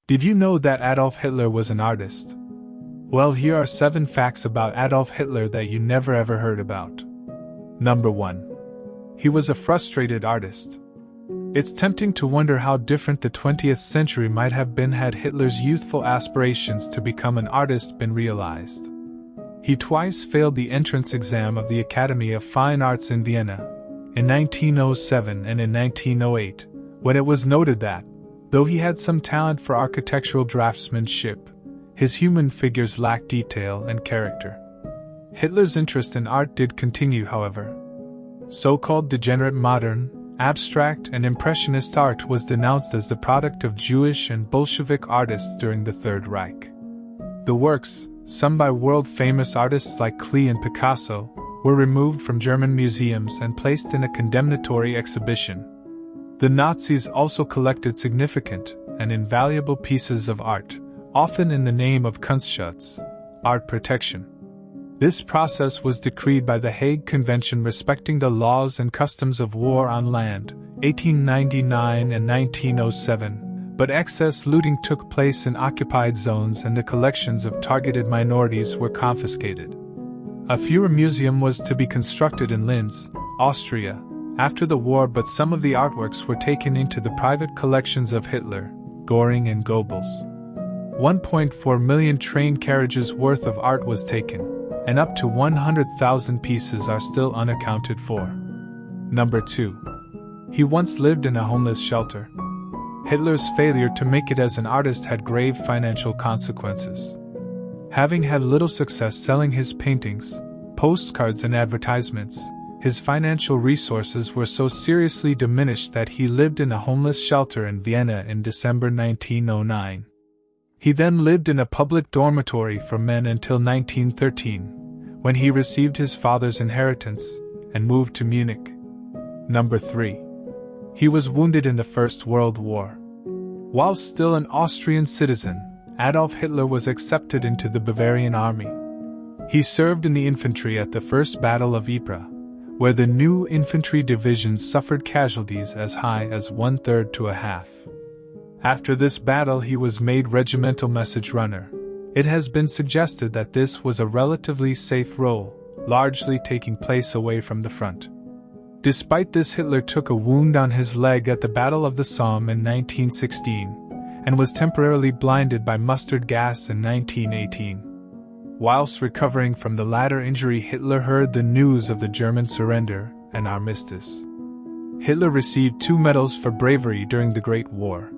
Did you know that Adolf Hitler was an artist? Well, here are 7 facts about Adolf Hitler that you never ever heard about. Number 1. He was a frustrated artist. It's tempting to wonder how different the 20th century might have been had Hitler's youthful aspirations to become an artist been realized. He twice failed the entrance exam of the Academy of Fine Arts in Vienna, in 1907 and in 1908, when it was noted that, though he had some talent for architectural draftsmanship, his human figures lacked detail and character. Hitler's interest in art did continue, however. So-called degenerate modern, abstract and impressionist art was denounced as the product of Jewish and Bolshevik artists during the Third Reich. The works, some by world-famous artists like Klee and Picasso, were removed from German museums and placed in a condemnatory exhibition. The Nazis also collected significant and invaluable pieces of art, often in the name of Kunstschutz, art protection. This process was decreed by the Hague Convention respecting the laws and customs of war on land, 1899 and 1907, but excess looting took place in occupied zones and the collections of targeted minorities were confiscated. A Führer museum was to be constructed in Linz, Austria, after the war, but some of the artworks were taken into the private collections of Hitler, Göring and Goebbels. 1.4 million train carriages worth of art was taken, and up to 100,000 pieces are still unaccounted for. Number 2. He once lived in a homeless shelter. Hitler's failure to make it as an artist had grave financial consequences. Having had little success selling his paintings, postcards and advertisements, his financial resources were so seriously diminished that he lived in a homeless shelter in Vienna in December 1909. He then lived in a public dormitory for men until 1913, when he received his father's inheritance and moved to Munich. Number 3. He was wounded in the First World War. While still an Austrian citizen, Adolf Hitler was accepted into the Bavarian army. He served in the infantry at the First Battle of Ypres, where the new infantry divisions suffered casualties as high as 1/3 to a half. After this battle he was made regimental message runner. It has been suggested that this was a relatively safe role, largely taking place away from the front. Despite this, Hitler took a wound on his leg at the Battle of the Somme in 1916, and was temporarily blinded by mustard gas in 1918. Whilst recovering from the latter injury, Hitler heard the news of the German surrender and armistice. Hitler received 2 medals for bravery during the Great War,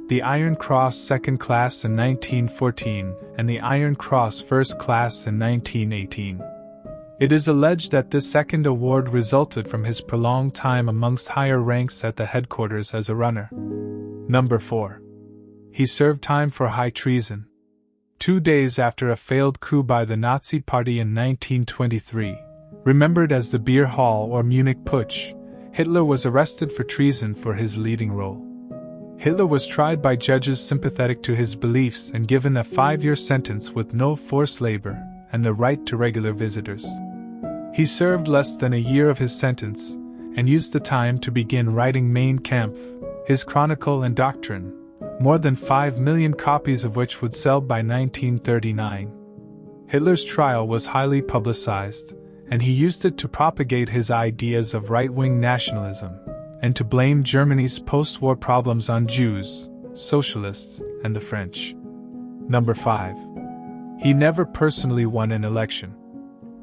the Iron Cross Second Class in 1914 and the Iron Cross First Class in 1918. It is alleged that this second award resulted from his prolonged time amongst higher ranks at the headquarters as a runner. Number 4. He served time for high treason. 2 days after a failed coup by the Nazi Party in 1923, remembered as the Beer Hall or Munich Putsch, Hitler was arrested for treason for his leading role. Hitler was tried by judges sympathetic to his beliefs and given a 5-year sentence with no forced labor and the right to regular visitors. He served less than a year of his sentence and used the time to begin writing Mein Kampf, his chronicle and doctrine, more than 5 million copies of which would sell by 1939. Hitler's trial was highly publicized, and he used it to propagate his ideas of right-wing nationalism, and to blame Germany's post-war problems on Jews, socialists, and the French. Number 5. He never personally won an election.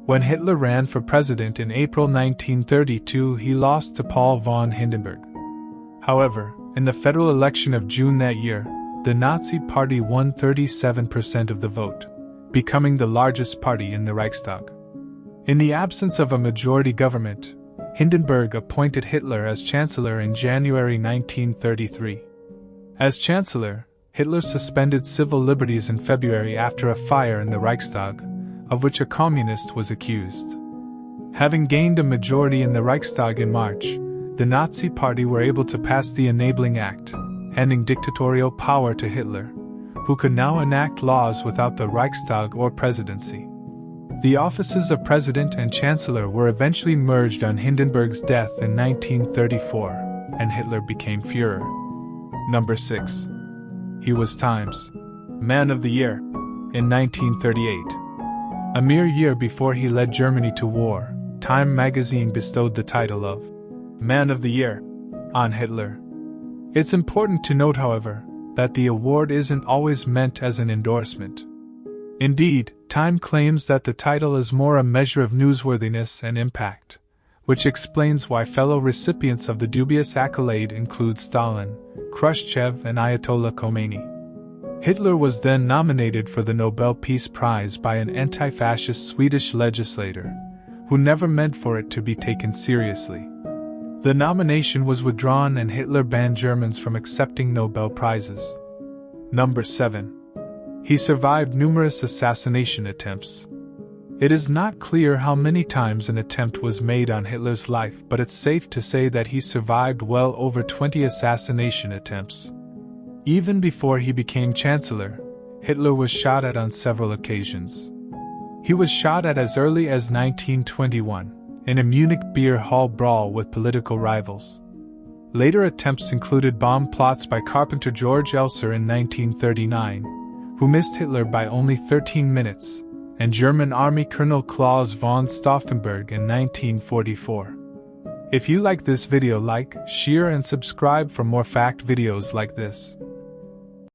When Hitler ran for president in April 1932, he lost to Paul von Hindenburg. However, in the federal election of June that year, the Nazi Party won 37% of the vote, becoming the largest party in the Reichstag. In the absence of a majority government, Hindenburg appointed Hitler as Chancellor in January 1933. As Chancellor, Hitler suspended civil liberties in February after a fire in the Reichstag, of which a communist was accused. Having gained a majority in the Reichstag in March, the Nazi Party were able to pass the Enabling Act, handing dictatorial power to Hitler, who could now enact laws without the Reichstag or presidency. The offices of President and Chancellor were eventually merged on Hindenburg's death in 1934, and Hitler became Führer. Number 6. He was Time's Man of the Year in 1938. A mere year before he led Germany to war, Time magazine bestowed the title of Man of the Year on Hitler. It's important to note, however, that the award isn't always meant as an endorsement. Indeed, Time claims that the title is more a measure of newsworthiness and impact, which explains why fellow recipients of the dubious accolade include Stalin, Khrushchev, and Ayatollah Khomeini. Hitler was then nominated for the Nobel Peace Prize by an anti-fascist Swedish legislator, who never meant for it to be taken seriously. The nomination was withdrawn and Hitler banned Germans from accepting Nobel Prizes. Number 7. He survived numerous assassination attempts. It is not clear how many times an attempt was made on Hitler's life, but it's safe to say that he survived well over 20 assassination attempts. Even before he became Chancellor, Hitler was shot at on several occasions. He was shot at as early as 1921, in a Munich beer hall brawl with political rivals. Later attempts included bomb plots by carpenter George Elser in 1939, who missed Hitler by only 13 minutes, and German Army Colonel Klaus von Stauffenberg in 1944. If you like this video, like, share and subscribe for more fact videos like this.